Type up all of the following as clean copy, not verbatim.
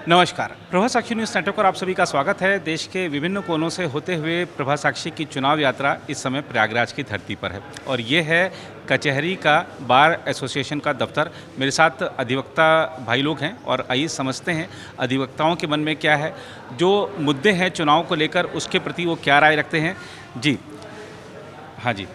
नमस्कार, प्रभा साक्षी news network पर आप सभी का स्वागत है। देश के विभिन्न कोनों से होते हुए प्रभा साक्षी की चुनाव यात्रा इस समय प्रयागराज की धरती पर है और ये है कचहरी का बार एसोसिएशन का दफ्तर। मेरे साथ अधिवक्ता भाई लोग हैं और आइए समझते हैं अधिवक्ताओं के मन में क्या है, जो मुद्दे हैं चुनाव को लेकर उसके प्रति वो क्या राय रखते हैं। जी हाँ जी,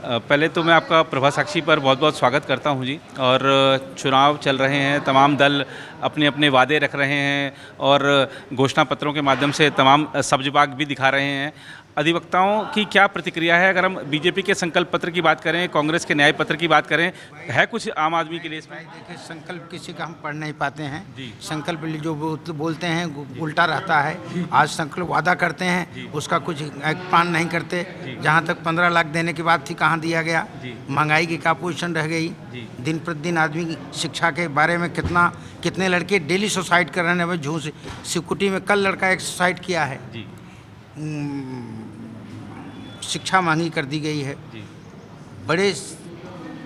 पहले तो मैं आपका प्रभा साक्षी पर बहुत बहुत स्वागत करता हूं जी। और चुनाव चल रहे हैं, तमाम दल अपने अपने वादे रख रहे हैं और घोषणा पत्रों के माध्यम से तमाम सब्जबाग भी दिखा रहे हैं। अधिवक्ताओं की क्या प्रतिक्रिया है? अगर हम बीजेपी के संकल्प पत्र की बात करें, कांग्रेस के न्याय पत्र की बात करें, है कुछ आम आदमी के लिए इसमें? देखिए, संकल्प किसी का हम पढ़ नहीं पाते हैं जी। संकल्प जो बोलते हैं उल्टा रहता है। आज संकल्प वादा करते हैं, उसका कुछ पालन नहीं करते। जहाँ तक 15 लाख देने की बात थी, कहाँ दिया गया? महंगाई की क्या पोजीशन रह गई? दिन प्रतिदिन आदमी शिक्षा के बारे में कितने लड़के डेली सुसाइड कर रहे हैं। भाई झूठ सिकुटी में कल लड़का एक सुसाइड किया है। शिक्षा महंगी कर दी गई है। बड़े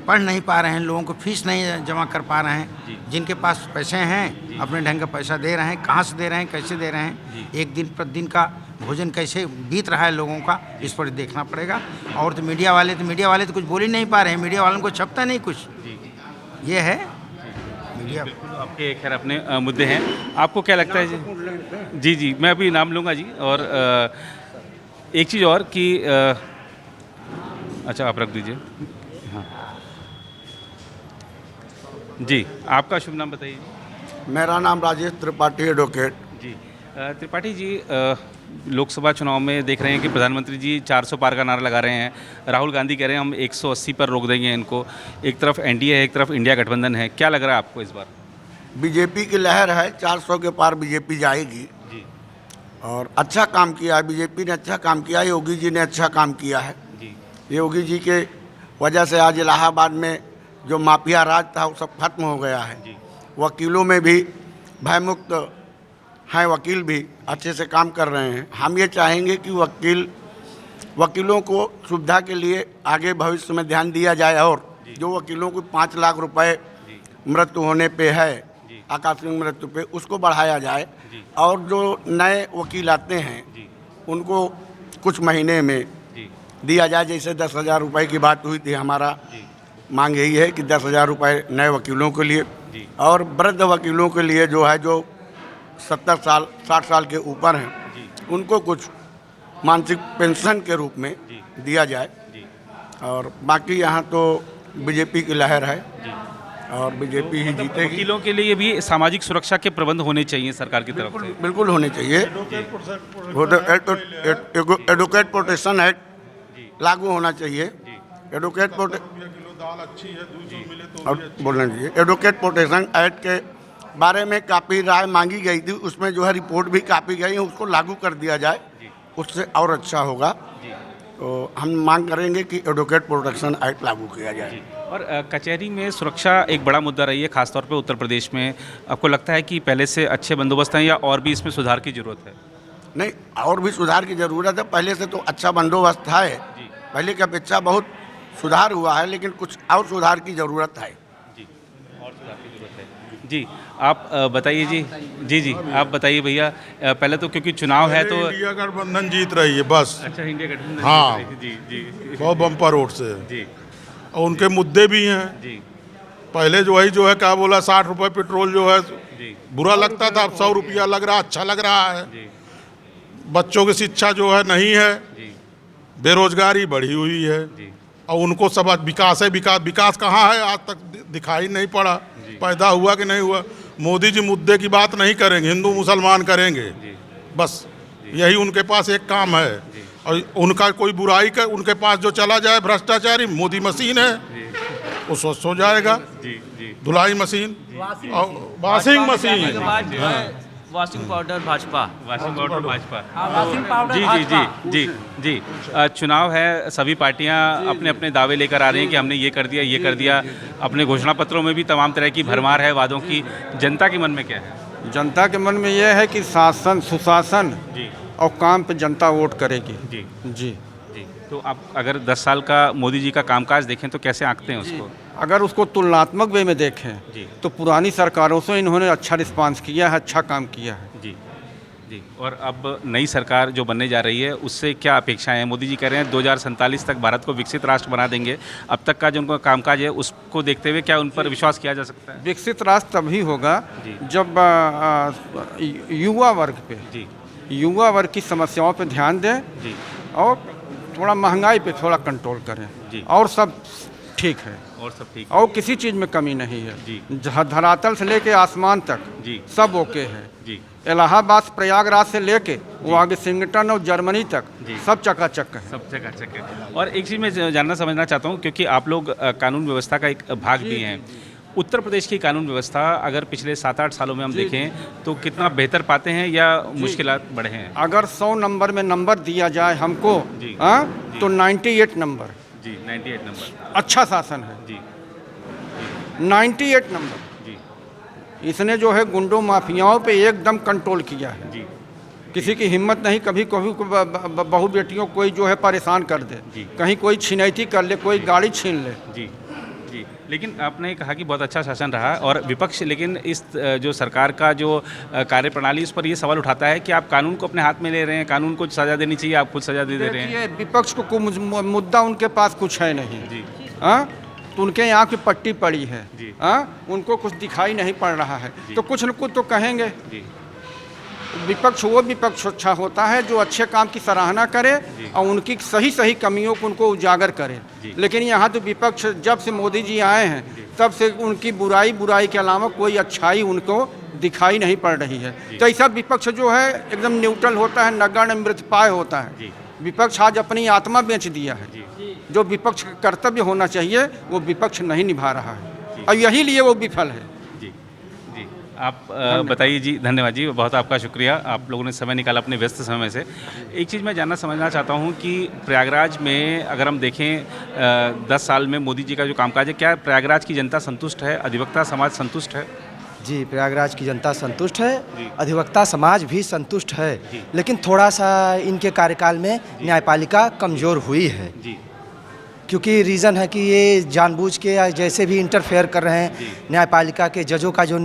पढ़ नहीं पा रहे हैं, लोगों को फीस नहीं जमा कर पा रहे हैं। जिनके पास पैसे हैं अपने ढंग का पैसा दे रहे हैं, कहाँ से दे रहे हैं, कैसे दे रहे हैं, एक दिन प्रतिदिन का भोजन कैसे बीत रहा है लोगों का, इस पर देखना पड़ेगा। और तो मीडिया वाले तो कुछ बोल ही नहीं पा रहे हैं। मीडिया वालों को छपता नहीं कुछ। ये है मीडिया। आपके खैर अपने मुद्दे हैं, आपको क्या लगता है? जी जी, मैं अभी नाम लूँगा जी। और एक चीज़ और कि अच्छा आप रख दीजिए। हाँ जी, आपका शुभ नाम बताइए। मेरा नाम राजेश त्रिपाठी एडवोकेट। जी त्रिपाठी जी, लोकसभा चुनाव में देख रहे हैं कि प्रधानमंत्री जी 400 पार का नारा लगा रहे हैं। राहुल गांधी कह रहे हैं हम 180 पर रोक देंगे इनको। एक तरफ एनडीए है, एक तरफ इंडिया गठबंधन है। क्या लग रहा है आपको इस बार? बीजेपी की लहर है, 400 के पार बीजेपी जाएगी। जी और अच्छा काम किया है बीजेपी ने, अच्छा काम किया है। योगी जी ने अच्छा काम किया है। जी योगी जी के वजह से आज इलाहाबाद में जो माफिया राज था वो सब खत्म हो गया है। जी वकीलों में भी भयमुक्त हैं, वकील भी अच्छे से काम कर रहे हैं। हम ये चाहेंगे कि वकीलों को सुविधा के लिए आगे भविष्य में ध्यान दिया जाए और जो वकीलों को 5 लाख रुपए मृत्यु होने पे है, आकस्मिक मृत्यु पे, उसको बढ़ाया जाए। और जो नए वकील आते हैं उनको कुछ महीने में दिया जाए। जैसे 10,000 रुपये की बात हुई थी, हमारा मांग यही है कि 10,000 रुपये नए वकीलों के लिए और वृद्ध वकीलों के लिए जो है जो 70 साल 60 साल के ऊपर हैं उनको कुछ मानसिक पेंशन के रूप में दिया जाए। और बाकी यहाँ तो बीजेपी की लहर है और बीजेपी ही जीतेगी। वकीलों के लिए भी सामाजिक सुरक्षा के प्रबंध होने चाहिए सरकार की तरफ से। बिल्कुल होने चाहिए। एडवोकेट प्रोटेक्शन एक्ट लागू होना चाहिए। एडवोकेट बोलना चाहिए। एडवोकेट प्रोटेक्शन एक्ट के बारे में काफ़ी राय मांगी गई थी, उसमें जो है रिपोर्ट भी काफ़ी गई है, उसको लागू कर दिया जाए, उससे और अच्छा होगा। तो हम मांग करेंगे कि एडवोकेट प्रोटेक्शन एक्ट लागू किया जाए। और कचहरी में सुरक्षा एक बड़ा मुद्दा रही है, खासतौर पे उत्तर प्रदेश में। आपको लगता है कि पहले से अच्छे बंदोबस्त हैं या और भी इसमें सुधार की ज़रूरत है? नहीं, और भी सुधार की ज़रूरत है। पहले से तो अच्छा बंदोबस्त है, पहले की अपेक्षा बहुत सुधार हुआ है, लेकिन कुछ और सुधार की ज़रूरत है। जी, और सुधार की ज़रूरत है। जी आप बताइए जी। जी जी आप बताइए भैया। पहले तो क्योंकि चुनाव है तो इंडिया गठबंधन जीत रही है बस। अच्छा, इंडिया गठबंधन। हाँ। जी जी बहुत बम्पर वोट से। जी और उनके मुद्दे भी हैं। जी पहले जो वही जो है क्या बोला, 60 रुपये पेट्रोल जो है जी बुरा लगता था, अब 100 रुपया लग रहा, अच्छा लग रहा है। जी बच्चों की शिक्षा जो है नहीं है, जी बेरोजगारी बढ़ी हुई है। जी और उनको सब विकास है, विकास कहाँ है आज तक दिखाई नहीं पड़ा। पैदा हुआ कि नहीं हुआ। मोदी जी मुद्दे की बात नहीं करेंगे, हिंदू मुसलमान करेंगे बस, यही उनके पास एक काम है। और उनका कोई बुराई कर उनके पास जो चला जाए भ्रष्टाचारी, मोदी मशीन है, वो स्वस्थ हो जाएगा। जी जी धुलाई मशीन और washing machine. Washing powder Bhajpa. Washing powder Bhajpa. Washing powder जी जी जी जी जी चुनाव है, सभी पार्टियां अपने अपने दावे लेकर आ रही हैं कि हमने ये कर दिया, ये कर दिया। अपने घोषणा पत्रों में भी तमाम तरह की भरमार है वादों की। जनता के मन में क्या है? जनता के मन में यह है कि शासन, सुशासन जी और काम पे जनता वोट करेगी। जी जी जी तो आप अगर 10 साल का मोदी जी का कामकाज देखें तो कैसे आंकते हैं उसको? अगर उसको तुलनात्मक वे में देखें जी। तो पुरानी सरकारों से इन्होंने अच्छा रिस्पांस किया है, अच्छा काम किया है। जी जी। और अब नई सरकार जो बनने जा रही है उससे क्या अपेक्षाएं हैं? मोदी जी कह रहे हैं 2047 तक भारत को विकसित राष्ट्र बना देंगे। अब तक का जो उनका कामकाज है उसको देखते हुए क्या उन पर विश्वास किया जा सकता है? विकसित राष्ट्र तभी होगा जी। जब युवा वर्ग पे, जी युवा वर्ग की समस्याओं पे ध्यान दें जी और थोड़ा महंगाई पे थोड़ा कंट्रोल करें जी। और सब ठीक है, और सब ठीक और किसी चीज़ में कमी नहीं है। जी। धरातल से लेके आसमान तक जी सब ओके है। जी इलाहाबाद प्रयागराज से लेके वो आगे सिंगटन और जर्मनी तक जी। सब चकाचक है। सब जगह चेक है। और एक चीज़ मैं जानना समझना चाहता हूँ क्योंकि आप लोग कानून व्यवस्था का एक भाग भी हैं। उत्तर प्रदेश की कानून व्यवस्था अगर पिछले 7-8 सालों में हम देखें तो कितना बेहतर पाते हैं या मुश्किलात बढ़े हैं? अगर 100 नंबर में नंबर दिया जाए हमको जी। तो 98 नंबर जी 98 नंबर। अच्छा शासन है। जी 98 नंबर जी इसने जो है गुंडों माफियाओं पे एकदम कंट्रोल किया है। जी किसी की हिम्मत नहीं कभी कभी बहू बेटियों कोई जो है परेशान कर दे, जी। कहीं कोई छिनैती कर ले, कोई गाड़ी छीन ले। जी जी। लेकिन आपने कहा कि बहुत अच्छा शासन रहा और विपक्ष लेकिन इस जो सरकार का जो कार्यप्रणाली उस पर ये सवाल उठाता है कि आप कानून को अपने हाथ में ले रहे हैं, कानून को सज़ा देनी चाहिए, आप खुद सज़ा दे रहे हैं। देखिए विपक्ष को मुद्दा उनके पास कुछ है नहीं। जी हाँ, तो उनके यहाँ की पट्टी पड़ी है। जी। हाँ, उनको कुछ दिखाई नहीं पड़ रहा है तो कुछ न कुछ तो कहेंगे। जी विपक्ष वो विपक्ष अच्छा होता है जो अच्छे काम की सराहना करे और उनकी सही सही कमियों को उनको उजागर करे। लेकिन यहाँ तो विपक्ष जब से मोदी जी आए हैं तब से उनकी बुराई के अलावा कोई अच्छाई उनको दिखाई नहीं पड़ रही है। तो ऐसा विपक्ष जो है एकदम न्यूट्रल होता है, नगण्य मृतपाय होता है। विपक्ष आज अपनी आत्मा बेच दिया है। जो विपक्ष का कर्तव्य होना चाहिए वो विपक्ष नहीं निभा रहा है और यही लिए वो विफल है। आप बताइए जी। धन्यवाद जी, बहुत आपका शुक्रिया, आप लोगों ने समय निकाला अपने व्यस्त समय से। एक चीज़ मैं जानना समझना चाहता हूँ कि प्रयागराज में अगर हम देखें 10 साल में मोदी जी का जो कामकाज है, क्या प्रयागराज की जनता संतुष्ट है, अधिवक्ता समाज संतुष्ट है? जी, प्रयागराज की जनता संतुष्ट है, अधिवक्ता समाज भी संतुष्ट है, लेकिन थोड़ा सा इनके कार्यकाल में न्यायपालिका कमज़ोर हुई है। जी क्योंकि रीज़न है कि ये जानबूझ के या जैसे भी इंटरफेयर कर रहे हैं न्यायपालिका के जजों का जो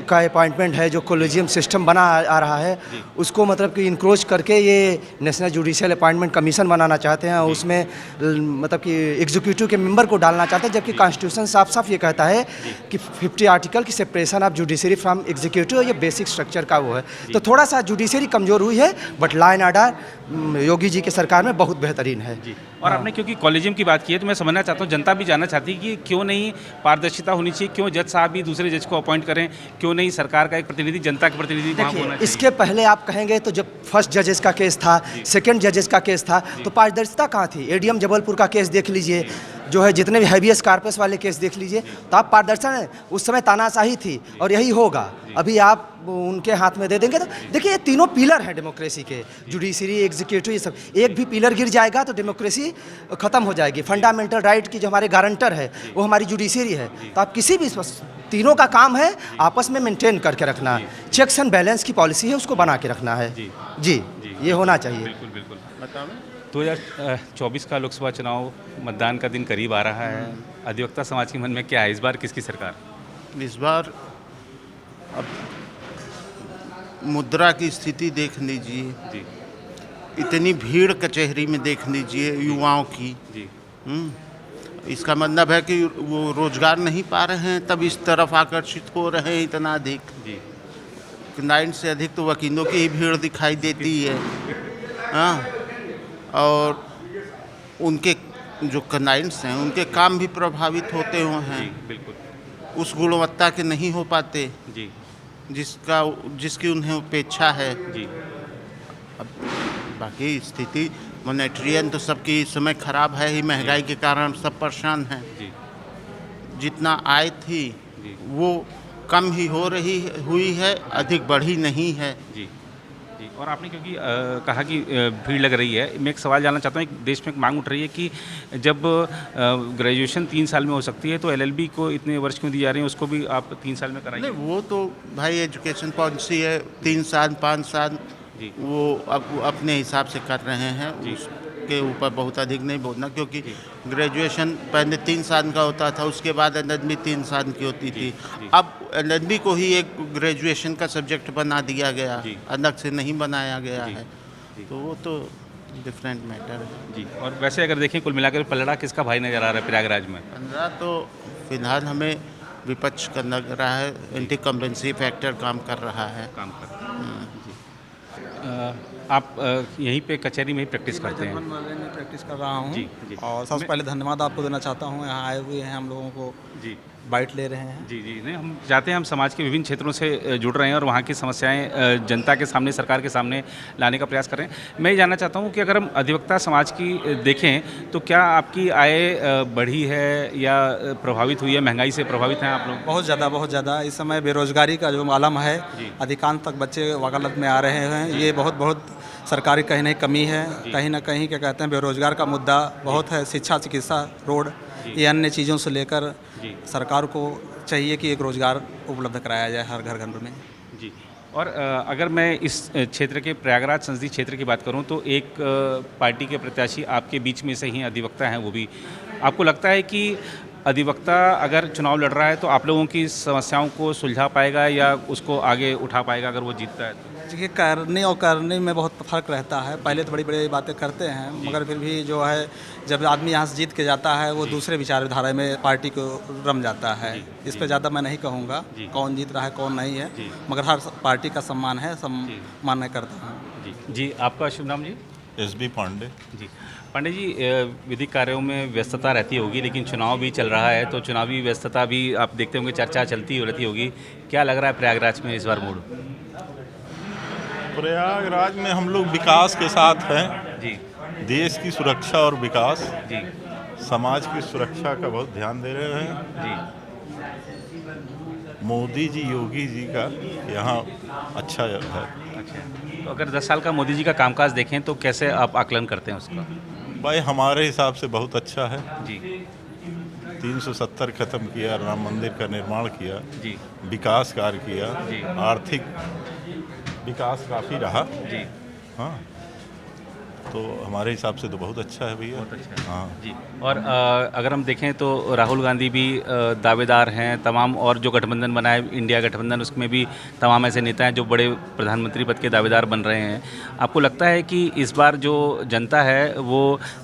का अपॉइंटमेंट है, जो कॉलेजियम सिस्टम बना आ रहा है उसको मतलब कि इंक्रोच करके ये नेशनल जुडिशियल अपॉइंटमेंट कमीशन बनाना चाहते हैं। उसमें मतलब कि एग्जीक्यूटिव के मेंबर को डालना चाहते हैं, जबकि कॉन्स्टिट्यूशन साफ साफ ये कहता है कि 50 आर्टिकल की separation of judiciary from executive, ये बेसिक स्ट्रक्चर का वो है। तो थोड़ा सा जुडिशरी कमज़ोर हुई है, but law and order Yogi ji के सरकार में बहुत बेहतरीन है। और आपने क्योंकि कॉलेजियम की बात की है तो मैं समझना चाहता हूँ, जनता भी जानना चाहती है कि क्यों नहीं पारदर्शिता होनी चाहिए, क्यों जज साहब भी दूसरे जज को अपॉइंट करें, क्यों नहीं सरकार का एक प्रतिनिधि जनता के प्रतिनिधि वहाँ होना चाहिए? इसके पहले आप कहेंगे तो जब फर्स्ट जजेस का केस था, सेकंड जजेस का केस था, तो पारदर्शिता कहाँ थी? एडीएम जबलपुर का केस देख लीजिए, जो है जितने भी हैबियस कार्पस वाले केस देख लीजिए, तो आप पारदर्शिता है, उस समय तानाशाही थी और यही होगा। अभी आप उनके हाथ में दे देंगे तो देखिए ये तीनों पिलर हैं डेमोक्रेसी के, जुडिशरी, एग्जीक्यूटिव, ये सब। एक भी पिलर गिर जाएगा तो डेमोक्रेसी खत्म हो जाएगी। फंडामेंटल राइट की जो हमारे गारंटर है वो हमारी जुडिशरी है। तो आप किसी भी तीनों का काम है आपस में मेंटेन करके रखना, चेक्स एंड बैलेंस की पॉलिसी है उसको बना के रखना है। जी ये होना चाहिए। बिल्कुल बिल्कुल। 2024 का लोकसभा चुनाव, मतदान का दिन करीब आ रहा है, अधिवक्ता समाज के मन में क्या है, इस बार किसकी सरकार? इस बार अब मुद्रा की स्थिति देख लीजिए जी इतनी भीड़ कचहरी में देख लीजिए युवाओं की। जी इसका मतलब है कि वो रोजगार नहीं पा रहे हैं, तब इस तरफ आकर्षित हो रहे हैं इतना अधिक। जी क्लाइंट से अधिक तो वकीलों की ही भीड़ दिखाई देती है। हाँ, और उनके जो क्लाइंट्स हैं उनके काम भी प्रभावित होते हुए हैं, बिल्कुल उस गुणवत्ता के नहीं हो पाते जी जिसकी उन्हें अपेक्षा है। जी अब बाकी स्थिति मॉनेटरियन तो सबकी इस समय खराब है ही, महंगाई के कारण सब परेशान हैं। जी जितना आय थी जी वो कम ही हुई है, अधिक बढ़ी नहीं है। जी जी। और आपने क्योंकि कहा कि भीड़ लग रही है, मैं एक सवाल जानना चाहता हूँ। एक देश में एक मांग उठ रही है कि जब ग्रेजुएशन 3 साल में हो सकती है तो एलएलबी को इतने वर्ष क्यों दी जा रही है, उसको भी आप 3 साल में कराइए। नहीं, वो तो भाई एजुकेशन पॉलिसी है, 3 साल 5 साल जी वो अब अपने हिसाब से कर रहे हैं। उसके के ऊपर बहुत अधिक नहीं बोलना, क्योंकि ग्रेजुएशन पहले 3 साल का होता था, उसके बाद एलएलबी 3 साल की होती थी। अब एलएलबी को ही एक ग्रेजुएशन का सब्जेक्ट बना दिया गया, अलग से नहीं बनाया गया है, तो वो तो डिफरेंट मैटर है। जी, और वैसे अगर देखें कुल मिलाकर पलड़ा किसका भाई नज़र आ रहा है प्रयागराज में? 15 तो फिलहाल हमें विपक्ष का लग रहा है, एंटी कम्पेंसी फैक्टर काम कर रहा है। काम कर आप यहीं पे कचहरी में ही प्रैक्टिस करते हैं? महल में प्रैक्टिस कर रहा हूँ। जी, जी। और सबसे पहले धन्यवाद आपको देना चाहता हूँ, यहाँ आए हुए हैं हम लोगों को जी बाइट ले रहे हैं। जी जी नहीं, हम चाहते हैं हम समाज के विभिन्न क्षेत्रों से जुड़ रहे हैं और वहाँ की समस्याएं जनता के सामने, सरकार के सामने लाने का प्रयास कर रहे हैं। मैं ये जानना चाहता हूँ कि अगर हम अधिवक्ता समाज की देखें तो क्या आपकी आय बढ़ी है या प्रभावित हुई है? महंगाई से प्रभावित हैं आप लोग? बहुत ज़्यादा इस समय बेरोजगारी का जो आलम है, अधिकांश तक बच्चे वकालत में आ रहे हैं। ये बहुत सरकारी कहीं नहीं कमी है, कहीं ना कहीं क्या कहते हैं बेरोजगार का मुद्दा बहुत है। शिक्षा, चिकित्सा, रोड, ये अन्य चीज़ों से लेकर सरकार को चाहिए कि एक रोज़गार उपलब्ध कराया जाए हर घर में। जी, और अगर मैं इस क्षेत्र के प्रयागराज संसदीय क्षेत्र की बात करूं तो एक पार्टी के प्रत्याशी आपके बीच में से ही अधिवक्ता हैं, वो भी आपको लगता है कि अधिवक्ता अगर चुनाव लड़ रहा है तो आप लोगों की समस्याओं को सुलझा पाएगा या उसको आगे उठा पाएगा अगर वो जीतता है? देखिए, करने और करने में बहुत फ़र्क रहता है। पहले तो बड़ी बड़ी बातें करते हैं, मगर फिर भी जो है जब आदमी यहाँ से जीत के जाता है वो दूसरे विचारधारा में पार्टी को रम जाता है। इस पर ज़्यादा मैं नहीं कहूँगा कौन जीत रहा है कौन नहीं है, मगर हर पार्टी का सम्मान है, सम्मान मैं करता हूँ। जी, आपका शुभ नाम जी? SB पांडे। जी, पांडे जी, विधिक कार्यों में व्यस्तता रहती होगी, लेकिन चुनाव भी चल रहा है तो चुनावी व्यस्तता भी आप देखते होंगे, चर्चा चलती रहती होगी। क्या लग रहा है प्रयागराज में इस बार मूड? प्रयागराज में हम लोग विकास के साथ हैं जी। देश की सुरक्षा और विकास, जी समाज की सुरक्षा का बहुत ध्यान दे रहे हैं जी। मोदी जी, योगी जी का यहाँ अच्छा है। अच्छा, तो अगर 10 साल का मोदी जी का कामकाज देखें तो कैसे आप आकलन करते हैं उसका? भाई हमारे हिसाब से बहुत अच्छा है जी। 370 खत्म किया, राम मंदिर का निर्माण किया जी। विकास कार्य किया जी। आर्थिक विकास काफ़ी रहा जी। हाँ, तो हमारे हिसाब से तो बहुत अच्छा है भैया। बहुत अच्छा है। हाँ जी, और अगर हम देखें तो राहुल गांधी भी दावेदार हैं, तमाम और जो गठबंधन बना है इंडिया गठबंधन, उसमें भी तमाम ऐसे नेता हैं जो बड़े प्रधानमंत्री पद के दावेदार बन रहे हैं। आपको लगता है कि इस बार जो जनता है वो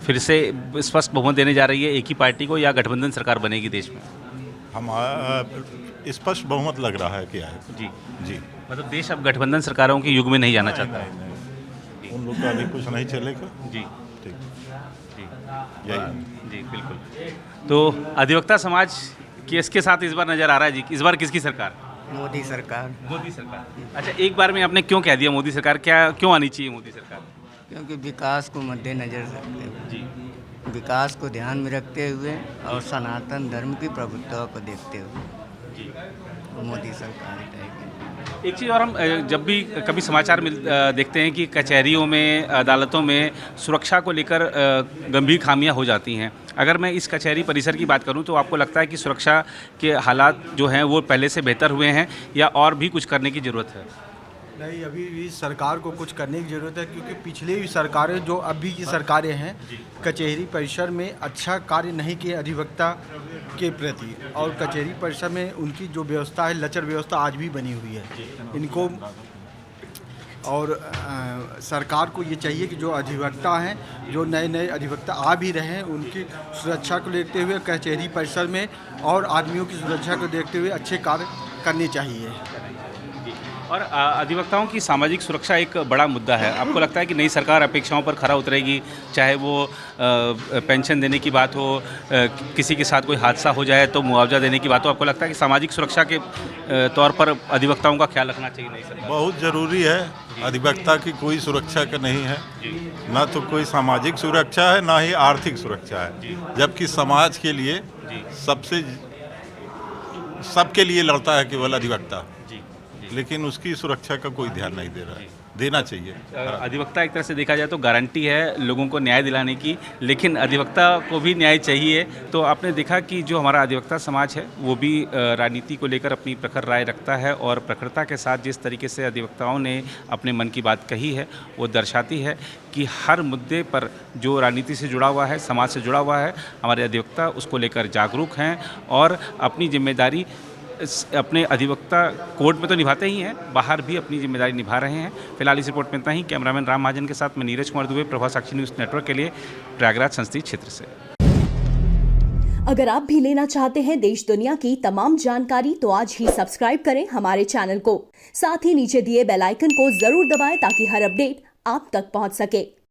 फिर से स्पष्ट बहुमत देने जा रही है एक ही पार्टी को, या गठबंधन सरकार बनेगी देश में? हमारा स्पष्ट बहुमत लग रहा है क्या है जी जी। मतलब देश अब गठबंधन सरकारों के युग में नहीं जाना चाहता है? नहीं, उन लोग का अभी कुछ नहीं चलेगा। जी ठीक, जी यही है। जी, बिल्कुल। तो अधिवक्ता समाज किसके साथ इस बार नज़र आ रहा है जी? इस बार किसकी सरकार? मोदी सरकार। मोदी सरकार। अच्छा, एक बार में आपने क्यों कह दिया मोदी सरकार? क्या क्यों आनी चाहिए मोदी सरकार? क्योंकि विकास को मद्देनजर रखते हुए, जी विकास को ध्यान में रखते हुए और सनातन धर्म की प्रभुत्व को देखते हुए जी। मोदी सरकार रहेगी। एक चीज़ और, हम जब भी कभी समाचार देखते हैं कि कचहरियों में, अदालतों में सुरक्षा को लेकर गंभीर खामियां हो जाती हैं। अगर मैं इस कचहरी परिसर की बात करूं तो आपको लगता है कि सुरक्षा के हालात जो हैं वो पहले से बेहतर हुए हैं या और भी कुछ करने की ज़रूरत है? नहीं, अभी भी सरकार को कुछ करने की ज़रूरत है, क्योंकि पिछले भी सरकारें, जो अभी की सरकारें हैं, कचहरी परिसर में अच्छा कार्य नहीं किए अधिवक्ता के प्रति, और कचहरी परिसर में उनकी जो व्यवस्था है, लचर व्यवस्था आज भी बनी हुई है। इनको और सरकार को ये चाहिए कि जो अधिवक्ता हैं, जो नए नए अधिवक्ता आ भी रहे हैं, उनकी सुरक्षा को देखते हुए कचहरी परिसर में और आदमियों की सुरक्षा को देखते हुए अच्छे कार्य करने चाहिए। और अधिवक्ताओं की सामाजिक सुरक्षा एक बड़ा मुद्दा है। आपको लगता है कि नई सरकार अपेक्षाओं पर खरा उतरेगी, चाहे वो पेंशन देने की बात हो, किसी के साथ कोई हादसा हो जाए तो मुआवजा देने की बात हो? आपको लगता है कि सामाजिक सुरक्षा के तौर पर अधिवक्ताओं का ख्याल रखना चाहिए नई सरकार? बहुत ज़रूरी है। अधिवक्ता की कोई सुरक्षा का नहीं है, ना तो कोई सामाजिक सुरक्षा है ना ही आर्थिक सुरक्षा है, जबकि समाज के लिए सबके लिए लड़ता है केवल अधिवक्ता, लेकिन उसकी सुरक्षा का कोई ध्यान नहीं दे रहा है। देना चाहिए। अधिवक्ता एक तरह से देखा जाए तो गारंटी है लोगों को न्याय दिलाने की, लेकिन अधिवक्ता को भी न्याय चाहिए। तो आपने देखा कि जो हमारा अधिवक्ता समाज है वो भी राजनीति को लेकर अपनी प्रखर राय रखता है, और प्रखरता के साथ जिस तरीके से अधिवक्ताओं ने अपने मन की बात कही है वो दर्शाती है कि हर मुद्दे पर जो राजनीति से जुड़ा हुआ है, समाज से जुड़ा हुआ है, हमारे अधिवक्ता उसको लेकर जागरूक हैं और अपनी जिम्मेदारी अपने अधिवक्ता कोर्ट में तो निभाते ही हैं, बाहर भी अपनी जिम्मेदारी निभा रहे हैं। फिलहाल इस रिपोर्ट में इतना ही। कैमरामैन राम महाजन के साथ मैं नीरज कुमार दुबे, प्रभा साक्षी न्यूज़ नेटवर्क के लिए, प्रयागराज संसदीय क्षेत्र से। अगर आप भी लेना चाहते हैं देश दुनिया की तमाम जानकारी तो आज ही सब्सक्राइब करें हमारे चैनल को। साथ ही नीचे दिए बेल आइकन को जरूर दबाएं ताकि हर अपडेट आप तक पहुंच सके।